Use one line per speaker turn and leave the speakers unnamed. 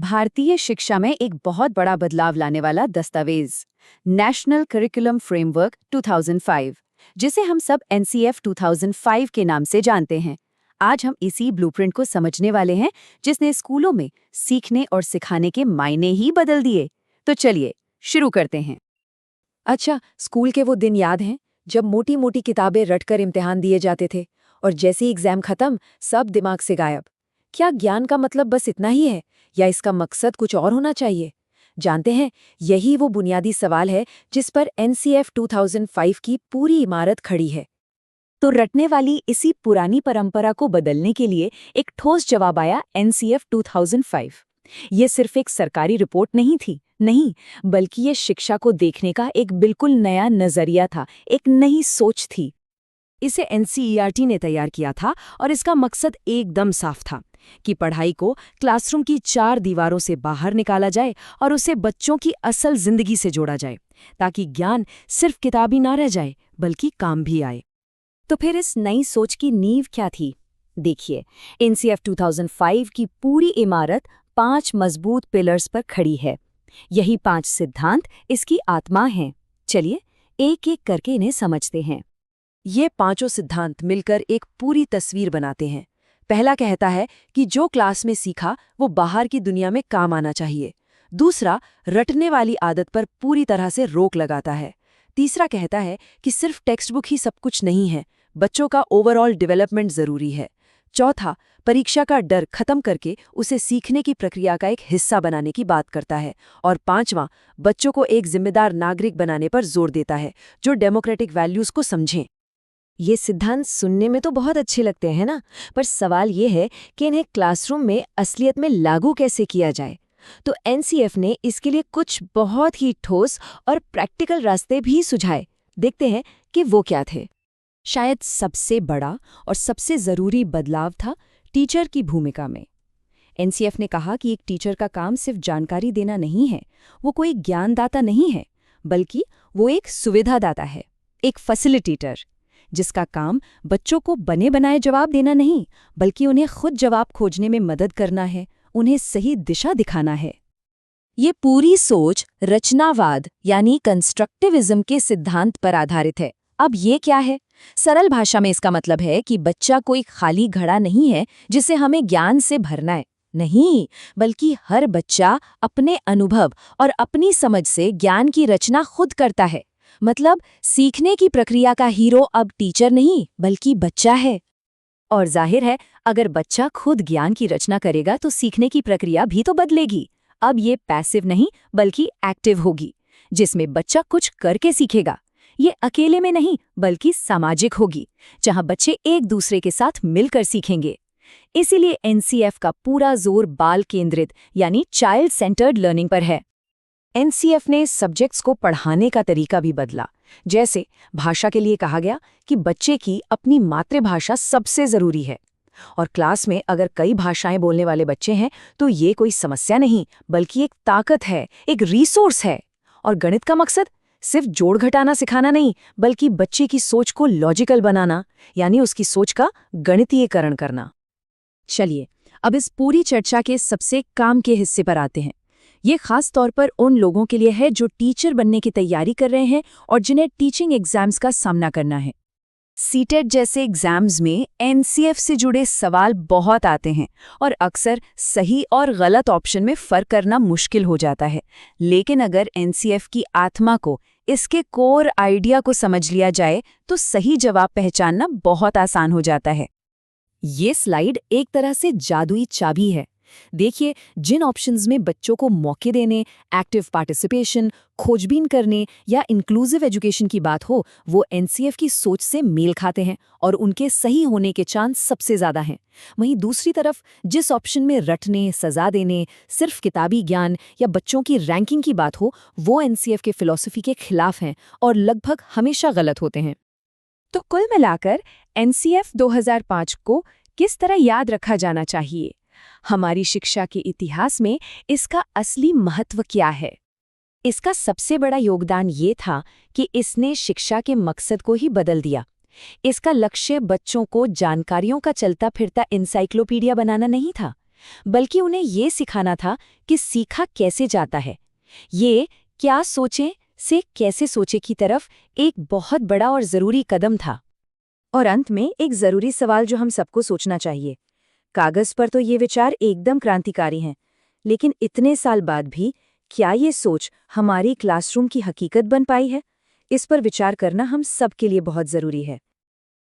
भारतीय शिक्षा में एक बहुत बड़ा बदलाव लाने वाला दस्तावेज नेशनल करिकुलम फ्रेमवर्क 2005, जिसे हम सब एनसीएफ 2005 के नाम से जानते हैं। आज हम इसी ब्लूप्रिंट को समझने वाले हैं, जिसने स्कूलों में सीखने और सिखाने के मायने ही बदल दिए। तो चलिए शुरू करते हैं।
अच्छा, स्कूल के वो दिन याद हैं जब मोटी मोटी किताबें रटकर इम्तिहान दिए जाते थे और जैसे ही एग्जाम खत्म सब दिमाग से गायब। क्या ज्ञान का मतलब बस इतना ही है या इसका मकसद कुछ और होना चाहिए? जानते हैं, यही वो बुनियादी सवाल है जिस पर एनसीएफ 2005 की पूरी इमारत खड़ी है।
तो रटने वाली इसी पुरानी परंपरा को बदलने के लिए एक ठोस जवाब आया एनसीएफ 2005। ये सिर्फ एक सरकारी रिपोर्ट नहीं थी, नहीं, बल्कि ये शिक्षा को देखने का एक बिल्कुल नया नजरिया था, एक नई सोच थी।
इसे एनसीईआरटी ने तैयार किया था और इसका मकसद एकदम साफ था कि पढ़ाई को क्लासरूम की 4 दीवारों से बाहर निकाला जाए और उसे बच्चों की असल जिंदगी से जोड़ा जाए, ताकि ज्ञान सिर्फ किताबी ना रह जाए बल्कि काम भी आए।
तो फिर इस नई सोच की नींव क्या थी? देखिए, एनसीएफ 2005 की पूरी इमारत 5 मजबूत पिलर्स पर खड़ी है। यही 5 सिद्धांत इसकी आत्मा हैं। चलिए एक एक करके इन्हें समझते हैं।
ये 5 सिद्धांत मिलकर एक पूरी तस्वीर बनाते हैं। पहला कहता है कि जो क्लास में सीखा वो बाहर की दुनिया में काम आना चाहिए। दूसरा, रटने वाली आदत पर पूरी तरह से रोक लगाता है। तीसरा कहता है कि सिर्फ टेक्स्ट बुक ही सब कुछ नहीं है, बच्चों का ओवरऑल डेवलपमेंट जरूरी है। चौथा, परीक्षा का डर खत्म करके उसे सीखने की प्रक्रिया का एक हिस्सा बनाने की बात करता है। और पांचवां, बच्चों को एक जिम्मेदार नागरिक बनाने पर जोर देता है, जो डेमोक्रेटिक वैल्यूज को समझें।
ये सिद्धांत सुनने में तो बहुत अच्छे लगते हैं ना, पर सवाल ये है कि इन्हें क्लासरूम में असलियत में लागू कैसे किया जाए। तो एनसीएफ ने इसके लिए कुछ बहुत ही ठोस और प्रैक्टिकल रास्ते भी सुझाए। देखते हैं कि वो क्या थे। शायद सबसे बड़ा और सबसे ज़रूरी बदलाव था टीचर की भूमिका में। एनसीएफ ने कहा कि एक टीचर का काम सिर्फ जानकारी देना नहीं है, वो कोई ज्ञानदाता नहीं है, बल्कि वो एक सुविधादाता है, एक फैसिलिटेटर, जिसका काम बच्चों को बने बनाए जवाब देना नहीं, बल्कि उन्हें खुद जवाब खोजने में मदद करना है, उन्हें सही दिशा दिखाना है। ये पूरी सोच रचनावाद यानी कंस्ट्रक्टिविज्म के सिद्धांत पर आधारित है। अब ये क्या है? सरल भाषा में इसका मतलब है कि बच्चा कोई खाली घड़ा नहीं है जिसे हमें ज्ञान से भरना है, नहीं, बल्कि हर बच्चा अपने अनुभव और अपनी समझ से ज्ञान की रचना खुद करता है। मतलब सीखने की प्रक्रिया का हीरो अब टीचर नहीं बल्कि बच्चा है। और जाहिर है, अगर बच्चा खुद ज्ञान की रचना करेगा तो सीखने की प्रक्रिया भी तो बदलेगी। अब ये पैसिव नहीं बल्कि एक्टिव होगी, जिसमें बच्चा कुछ करके सीखेगा। ये अकेले में नहीं बल्कि सामाजिक होगी, जहां बच्चे एक दूसरे के साथ मिलकर सीखेंगे। इसीलिए एनसीएफ का पूरा जोर बाल केंद्रित यानी चाइल्ड सेंटर्ड लर्निंग पर है। एनसीएफ ने सब्जेक्ट्स को पढ़ाने का तरीका भी बदला। जैसे भाषा के लिए कहा गया कि बच्चे की अपनी मातृभाषा सबसे जरूरी है, और क्लास में अगर कई भाषाएं बोलने वाले बच्चे हैं तो ये कोई समस्या नहीं बल्कि एक ताकत है, एक रिसोर्स है। और गणित का मकसद सिर्फ जोड़ घटाना सिखाना नहीं बल्कि बच्चे की सोच को लॉजिकल बनाना, यानी उसकी सोच का गणितीयकरण करना। चलिए अब इस पूरी चर्चा के सबसे काम के हिस्से पर आते हैं। ये खास तौर पर उन लोगों के लिए है जो टीचर बनने की तैयारी कर रहे हैं और जिन्हें टीचिंग एग्जाम्स का सामना करना है। सीटेट जैसे एग्जाम्स में एनसीएफ से जुड़े सवाल बहुत आते हैं और अक्सर सही और गलत ऑप्शन में फर्क करना मुश्किल हो जाता है। लेकिन अगर एनसीएफ की आत्मा को, इसके कोर आइडिया को समझ लिया जाए तो सही जवाब पहचानना बहुत आसान हो जाता है। ये स्लाइड एक तरह से जादुई चाबी है। देखिए, जिन ऑप्शंस में बच्चों को मौके देने, एक्टिव पार्टिसिपेशन, खोजबीन करने या इंक्लूसिव एजुकेशन की बात हो, वो एनसीएफ की सोच से मेल खाते हैं और उनके सही होने के चांस सबसे ज़्यादा हैं। वहीं दूसरी तरफ जिस ऑप्शन में रटने, सजा देने, सिर्फ किताबी ज्ञान या बच्चों की रैंकिंग की बात हो, वो एनसीएफ के फिलॉसफी के खिलाफ हैं और लगभग हमेशा गलत होते हैं। तो कुल मिलाकर एनसीएफ 2005 को किस तरह याद रखा जाना चाहिए? हमारी शिक्षा के इतिहास में इसका असली महत्व क्या है? इसका सबसे बड़ा योगदान ये था कि इसने शिक्षा के मकसद को ही बदल दिया। इसका लक्ष्य बच्चों को जानकारियों का चलता फिरता इंसाइक्लोपीडिया बनाना नहीं था, बल्कि उन्हें ये सिखाना था कि सीखा कैसे जाता है। ये क्या सोचें से कैसे सोचे की तरफ एक बहुत बड़ा और ज़रूरी कदम था।
और अंत में एक ज़रूरी सवाल जो हम सबको सोचना चाहिए। कागज़ पर तो ये विचार एकदम क्रांतिकारी हैं, लेकिन इतने साल बाद भी क्या ये सोच हमारी क्लासरूम की हकीकत बन पाई है? इस पर विचार करना हम सब के लिए बहुत ज़रूरी है।